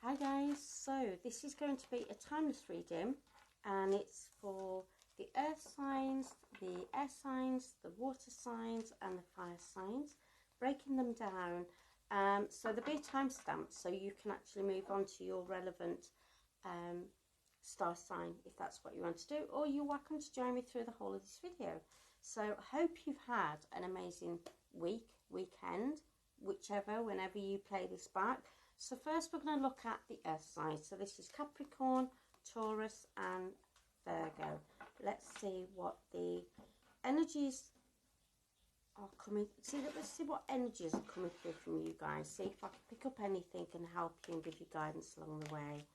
Hi guys, so this is going to be a timeless reading and it's for the earth signs, the air signs, the water signs and the fire signs, breaking them down. So there'll be a timestamp so you can actually move on to your relevant star sign if that's what you want to do, or you're welcome to join me through the whole of this video. So I hope you've had an amazing weekend, whichever, whenever you play this back. So first we're going to look at the earth sign. So this is Capricorn, Taurus and Virgo. Let's see what the energies are coming. Let's see what energies are coming through from you guys. See if I can pick up anything and help you and give you guidance along the way.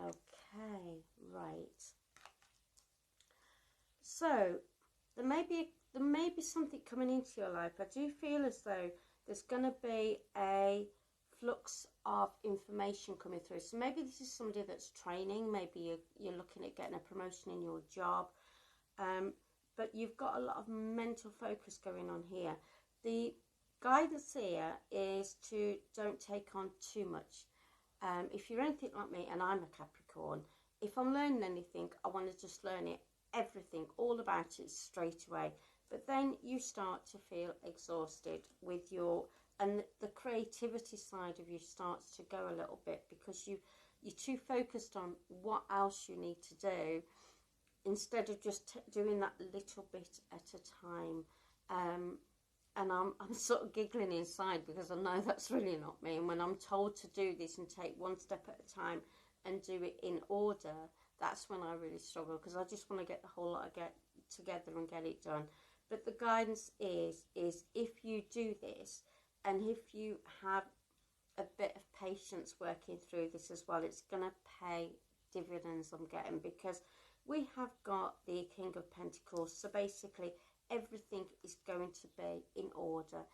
Okay, right. So there may be something coming into your life. I do feel as though there's going to be a flux of information coming through. So maybe this is somebody that's training, maybe you're looking at getting a promotion in your job, but you've got a lot of mental focus going on here. The guidance here is to don't take on too much. If you're anything like me, and I'm a Capricorn, if I'm learning anything, I want to just learn it, everything, all about it straight away. But then you start to feel exhausted with and the creativity side of you starts to go a little bit because you're too focused on what else you need to do instead of just doing that little bit at a time. And I'm sort of giggling inside because I know that's really not me. And when I'm told to do this and take one step at a time and do it in order, that's when I really struggle, because I just want to get the whole lot together and get it done. But the guidance is if you do this, and if you have a bit of patience working through this as well, it's going to pay dividends, I'm getting, because we have got the King of Pentacles. So basically everything is going to be in order.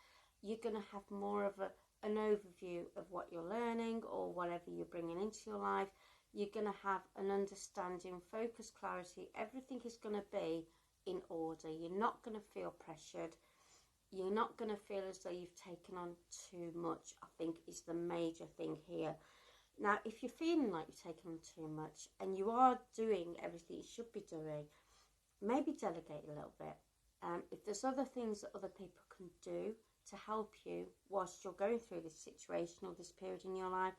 You're going to have more of an overview of what you're learning or whatever you're bringing into your life. You're going to have an understanding, focus, clarity. Everything is going to be in order. You're not going to feel pressured. You're not going to feel as though you've taken on too much, I think is the major thing here. Now, if you're feeling like you're taking on too much and you are doing everything you should be doing, maybe delegate a little bit. If there's other things that other people can do to help you whilst you're going through this situation or this period in your life,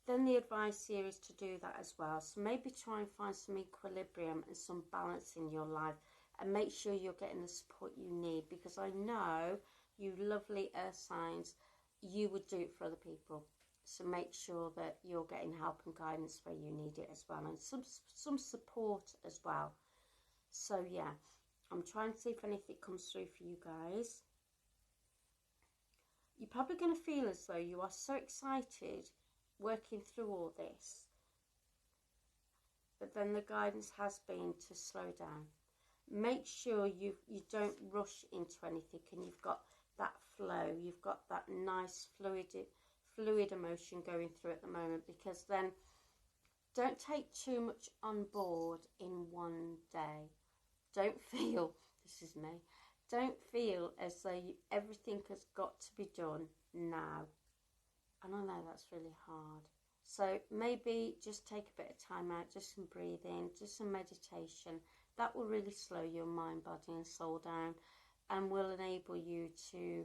then the advice here is to do that as well. So maybe try and find some equilibrium and some balance in your life, and make sure you're getting the support you need, because I know you lovely earth signs, you would do it for other people. So make sure that you're getting help and guidance where you need it as well, and some support as well. So yeah, I'm trying to see if anything comes through for you guys. You're probably going to feel as though you are so excited working through all this, but then the guidance has been to slow down. Make sure you don't rush into anything, and you've got that flow, you've got that nice fluid emotion going through at the moment, because then don't take too much on board in one day. Don't feel, this is me, don't feel as though everything has got to be done now. And I know that's really hard. So maybe just take a bit of time out, just some breathing, just some meditation. That will really slow your mind, body and soul down, and will enable you to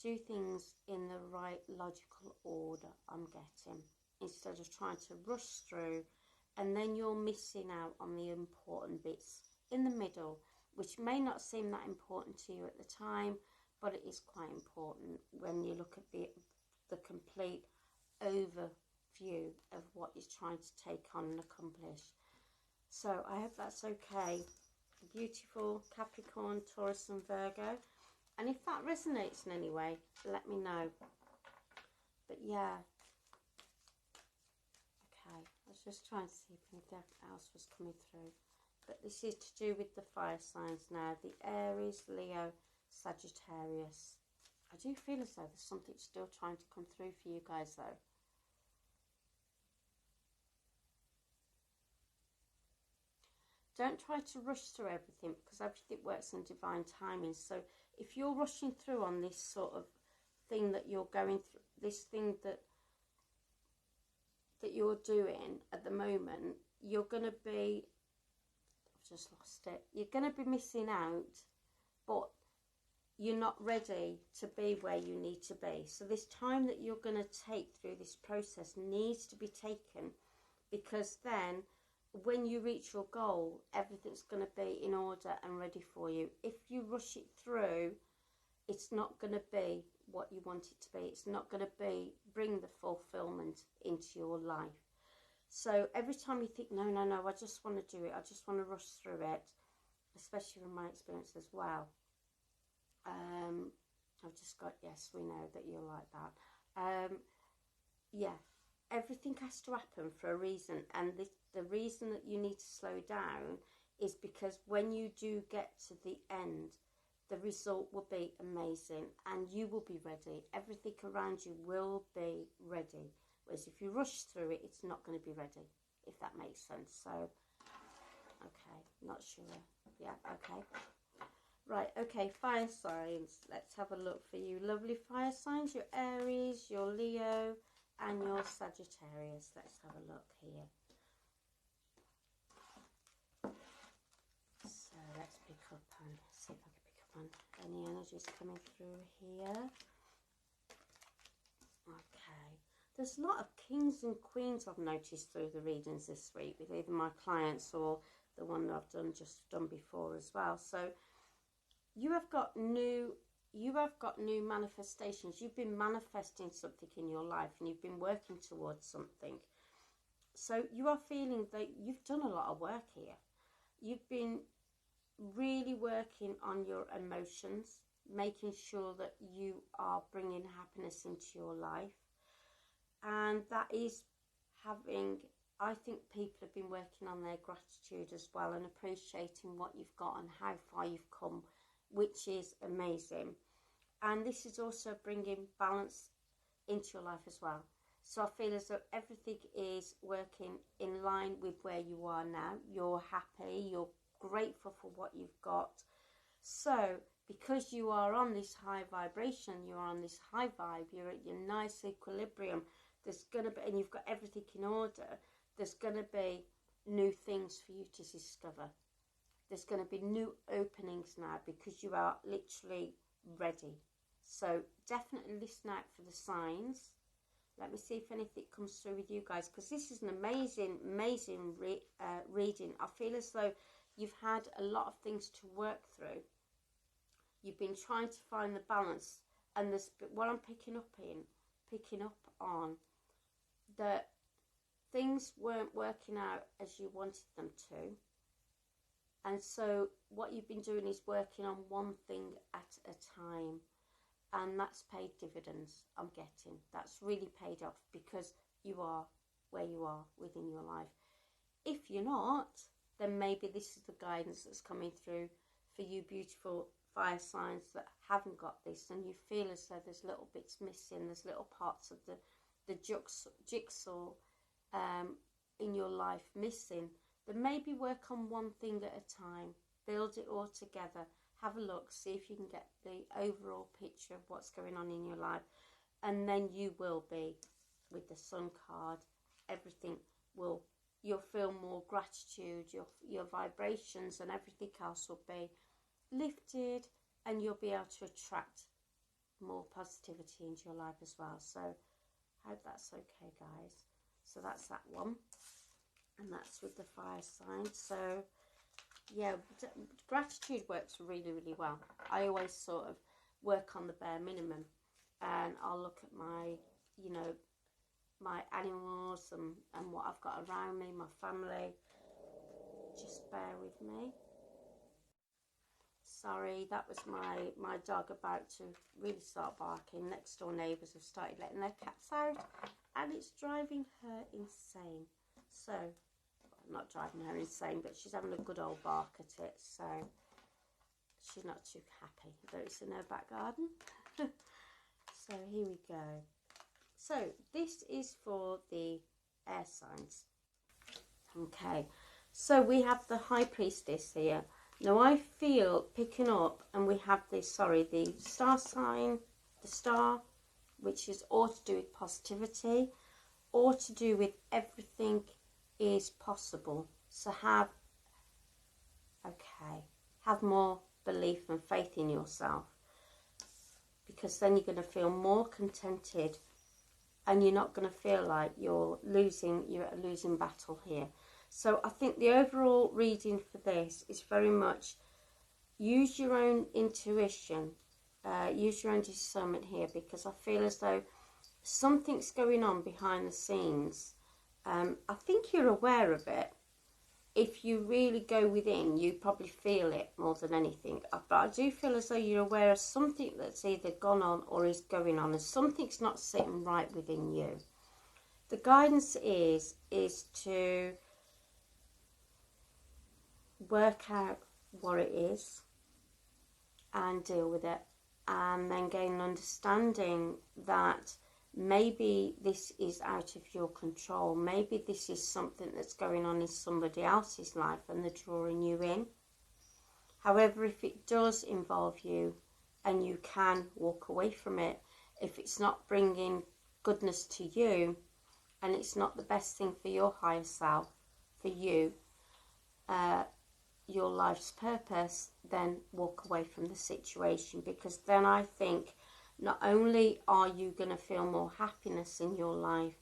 do things in the right logical order, I'm getting, instead of trying to rush through, and then you're missing out on the important bits in the middle, which may not seem that important to you at the time, but it is quite important when you look at the complete overview of what you're trying to take on and accomplish. So I hope that's okay. Beautiful Capricorn, Taurus and Virgo. And if that resonates in any way, let me know. But yeah. Okay, I was just trying to see if anything else was coming through. But this is to do with the fire signs now. The Aries, Leo, Sagittarius. I do feel as though there's something still trying to come through for you guys though. Don't try to rush through everything, because everything works in divine timing. So if you're rushing through on this sort of thing that you're going through, this thing that that you're doing at the moment, you're going to be, I've just lost it, you're going to be missing out, but you're not ready to be where you need to be. So this time that you're going to take through this process needs to be taken, because then when you reach your goal, everything's going to be in order and ready for you. If you rush it through, it's not going to be what you want it to be. It's not going to bring the fulfillment into your life. So every time you think, no, I just want to do it, I just want to rush through it, especially from my experience as well. I've just got, yes, we know that you're like that. Yeah, everything has to happen for a reason, and the reason that you need to slow down is because when you do get to the end, the result will be amazing and you will be ready. Everything around you will be ready. Whereas if you rush through it, it's not going to be ready, if that makes sense. So, okay, not sure. Yeah, okay. Right, okay, fire signs. Let's have a look for you. Lovely fire signs, your Aries, your Leo, and your Sagittarius. Let's have a look here. So let's pick up on, see if I can pick up on any energies coming through here. Okay. There's a lot of kings and queens I've noticed through the readings this week, with either my clients or the one that I've just done before as well. So you have got new manifestations. You've been manifesting something in your life and you've been working towards something. So you are feeling that you've done a lot of work here. You've been really working on your emotions, making sure that you are bringing happiness into your life. And that is having, I think people have been working on their gratitude as well and appreciating what you've got and how far you've come, which is amazing. And this is also bringing balance into your life as well. So I feel as though everything is working in line with where you are now. You're happy, you're grateful for what you've got. So because you are on this high vibration, you're on this high vibe, you're at your nice equilibrium, there's going to be, and you've got everything in order, there's going to be new things for you to discover. There's going to be new openings now because you are literally ready. So definitely listen out for the signs. Let me see if anything comes through with you guys, because this is an amazing reading. I feel as though you've had a lot of things to work through. You've been trying to find the balance, and this, what I'm picking up on, that things weren't working out as you wanted them to. And so what you've been doing is working on one thing at a time. And that's paid dividends, I'm getting. That's really paid off because you are where you are within your life. If you're not, then maybe this is the guidance that's coming through for you beautiful fire signs that haven't got this. And you feel as though there's little bits missing. There's little parts of the jigsaw in your life missing. Then maybe work on one thing at a time. Build it all together. Have a look, see if you can get the overall picture of what's going on in your life. And then you will be, with the Sun card, everything will, you'll feel more gratitude, your vibrations and everything else will be lifted, and you'll be able to attract more positivity into your life as well. So I hope that's okay, guys. So that's that one. And that's with the fire sign. So yeah, gratitude works really, really well. I always sort of work on the bare minimum, and I'll look at my, you know, my animals and what I've got around me, my family. Just bear with me. Sorry, that was my dog about to really start barking. Next door neighbours have started letting their cats out, and it's driving her insane. So not driving her insane, but she's having a good old bark at it, so she's not too happy that it's in her back garden. So here we go. So this is for the air signs. Okay, so we have the High Priestess here. Now I feel picking up, and we have this, the star sign, the star, which is all to do with positivity, all to do with everything is possible. So have more belief and faith in yourself, because then you're going to feel more contented, and you're not going to feel like you're at a losing battle here. So I think the overall reading for this is very much use your own intuition, use your own discernment here, because I feel as though something's going on behind the scenes. I think you're aware of it. If you really go within, you probably feel it more than anything. But I do feel as though you're aware of something that's either gone on or is going on, and something's not sitting right within you. The guidance is to work out what it is and deal with it, and then gain an understanding that maybe this is out of your control. Maybe this is something that's going on in somebody else's life and they're drawing you in. However, if it does involve you and you can walk away from it, if it's not bringing goodness to you and it's not the best thing for your higher self, for you, your life's purpose, then walk away from the situation, because then I think not only are you going to feel more happiness in your life,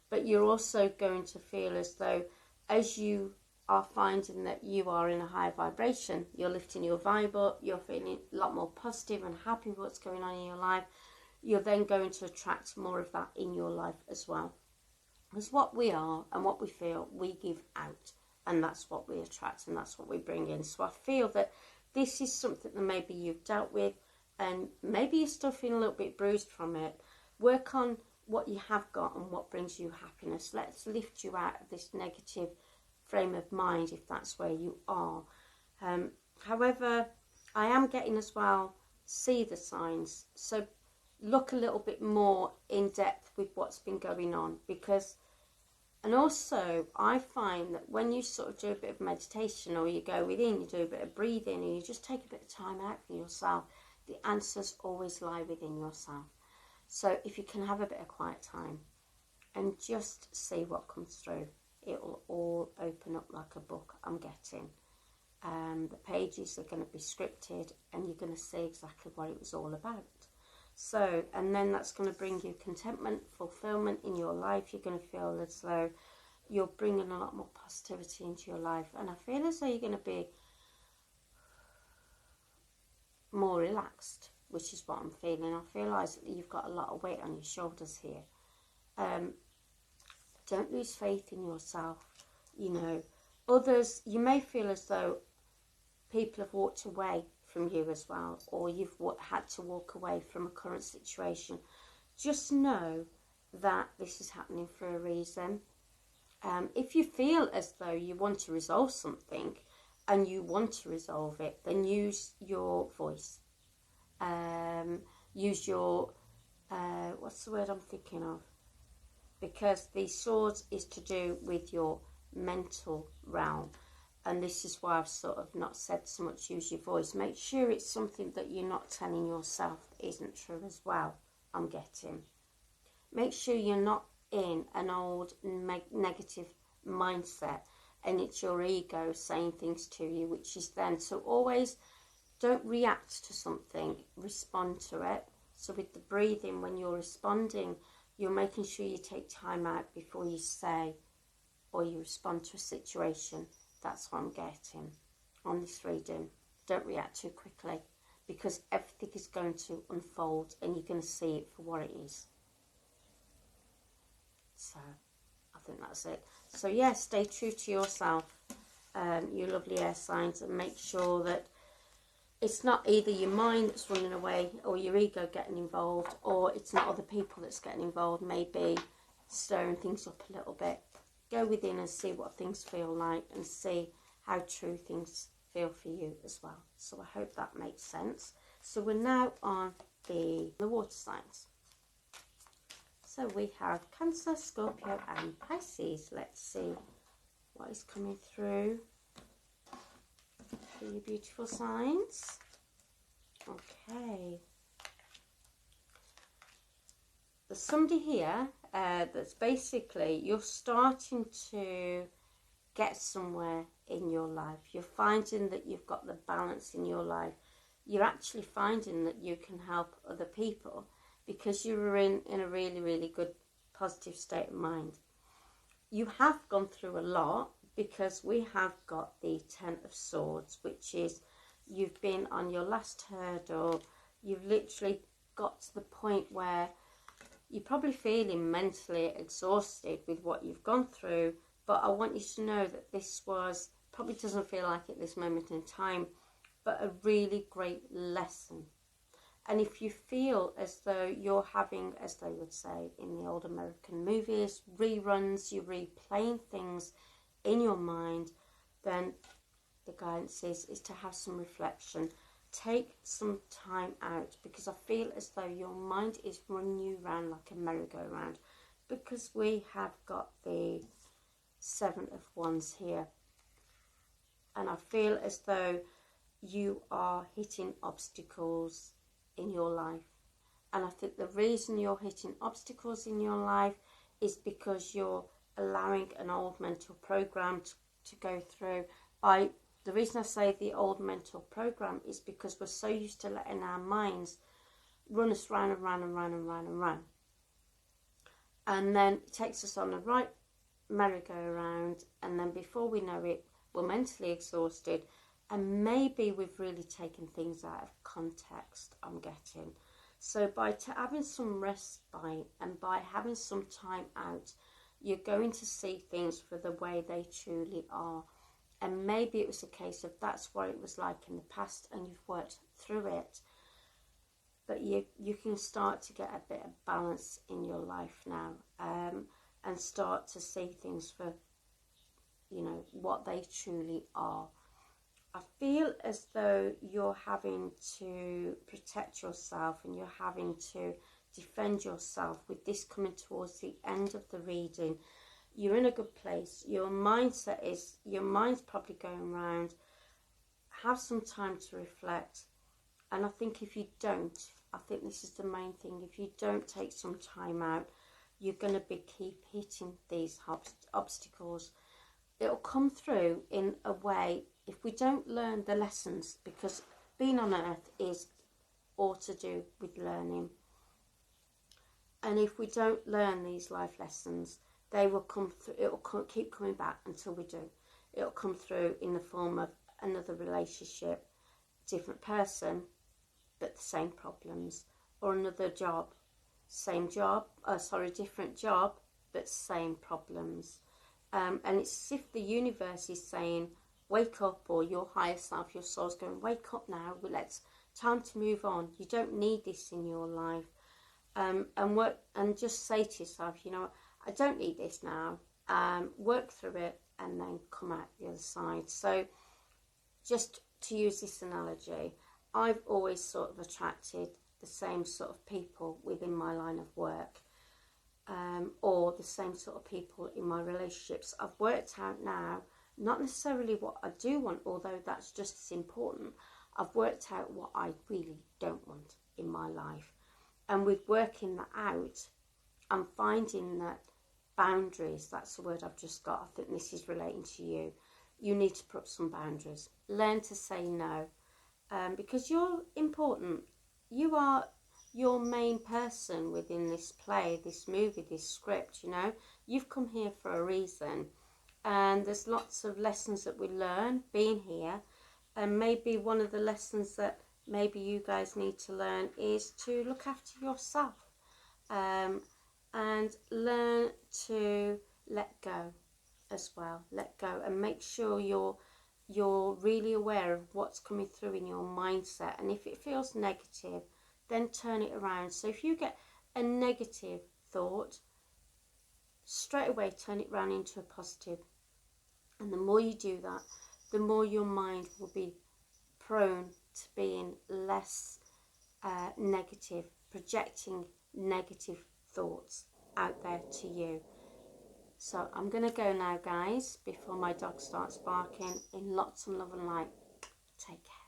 but you're also going to feel as though, as you are finding that you are in a higher vibration, you're lifting your vibe up, you're feeling a lot more positive and happy with what's going on in your life, you're then going to attract more of that in your life as well. Because what we are and what we feel, we give out, and that's what we attract and that's what we bring in. So I feel that this is something that maybe you've dealt with, and maybe you're still feeling a little bit bruised from it. Work on what you have got and what brings you happiness. Let's lift you out of this negative frame of mind if that's where you are. However, I am getting as well, see the signs. So look a little bit more in depth with what's been going on, because, and also I find that when you sort of do a bit of meditation, or you go within, you do a bit of breathing, and you just take a bit of time out for yourself, the answers always lie within yourself. So if you can have a bit of quiet time and just see what comes through, it will all open up like a book, I'm getting. The pages are going to be scripted, and you're going to see exactly what it was all about. So, and then that's going to bring you contentment, fulfillment in your life. You're going to feel as though you're bringing a lot more positivity into your life, and I feel as though you're going to be more relaxed, which is what I'm feeling. I realise that you've got a lot of weight on your shoulders here. Don't lose faith in yourself. You know, others, you may feel as though people have walked away from you as well, or you've had to walk away from a current situation. Just know that this is happening for a reason. If you feel as though you want to resolve something and you want to resolve it, then use your voice. Use your, what's the word I'm thinking of? Because the swords is to do with your mental realm. And this is why I've sort of not said so much use your voice. Make sure it's something that you're not telling yourself that isn't true as well, I'm getting. Make sure you're not in an old negative mindset, and it's your ego saying things to you, which is then, so always don't react to something, respond to it. So with the breathing, when you're responding, you're making sure you take time out before you say or you respond to a situation. That's what I'm getting on this reading. Don't react too quickly, because everything is going to unfold and you're going to see it for what it is. So I think that's it. So yeah, stay true to yourself, you lovely air signs, and make sure that it's not either your mind that's running away or your ego getting involved, or it's not other people that's getting involved, maybe stirring things up a little bit. Go within and see what things feel like, and see how true things feel for you as well. So I hope that makes sense. So we're now on the water signs. So we have Cancer, Scorpio and Pisces. Let's see what is coming through for you beautiful signs. Okay. there's somebody here that's basically, you're starting to get somewhere in your life. You're finding that you've got the balance in your life. You're actually finding that you can help other people because you were in a really, really good positive state of mind. You have gone through a lot because we have got the Ten of Swords, which is you've been on your last hurdle. You've literally got to the point where you're probably feeling mentally exhausted with what you've gone through. But I want you to know that this was, probably doesn't feel like it at this moment in time, but a really great lesson. And if you feel as though you're having, as they would say in the old American movies, reruns, you're replaying things in your mind, then the guidance is to have some reflection. Take some time out, because I feel as though your mind is running you around like a merry-go-round, because we have got the Seven of Wands here. And I feel as though you are hitting obstacles in your life. And I think the reason you're hitting obstacles in your life is because you're allowing an old mental program to go through. The reason I say the old mental program is because we're so used to letting our minds run us round and round and round and round and round. And then it takes us on the right merry-go-round, and then before we know it, we're mentally exhausted, and maybe we've really taken things out of context, I'm getting. So by having some respite and by having some time out, you're going to see things for the way they truly are. And maybe it was a case of that's what it was like in the past and you've worked through it. But you can start to get a bit of balance in your life now, and start to see things for, you know, what they truly are. I feel as though you're having to protect yourself and you're having to defend yourself with this coming towards the end of the reading. You're in a good place. Your mind's probably going round. Have some time to reflect. And I think if you don't, I think this is the main thing, if you don't take some time out, you're going to keep hitting these obstacles. It'll come through in a way, if we don't learn the lessons, because being on earth is all to do with learning. And if we don't learn these life lessons, they will come through, keep coming back until we do. It'll come through in the form of another relationship, different person, but the same problems, or another job, different job, but same problems. And it's as if the universe is saying, wake up, or your higher self, your soul's going, wake up now, time to move on. You don't need this in your life. And just say to yourself, you know, I don't need this now. Work through it and then come out the other side. So just to use this analogy, I've always sort of attracted the same sort of people within my line of work, or the same sort of people in my relationships. I've worked out now, not necessarily what I do want, although that's just as important. I've worked out what I really don't want in my life. And with working that out, I'm finding that boundaries, that's the word I've just got. I think this is relating to you. You need to put up some boundaries. Learn to say no. Because you're important. You are your main person within this play, this movie, this script, you know. You've come here for a reason. And there's lots of lessons that we learn being here. And maybe one of the lessons that maybe you guys need to learn is to look after yourself. And learn to let go as well. Let go and make sure you're really aware of what's coming through in your mindset. And if it feels negative, then turn it around. So if you get a negative thought, straight away turn it around into a positive. And the more you do that, the more your mind will be prone to being less negative, projecting negative thoughts out there to you. So I'm going to go now, guys, before my dog starts barking. In lots of love and light. Take care.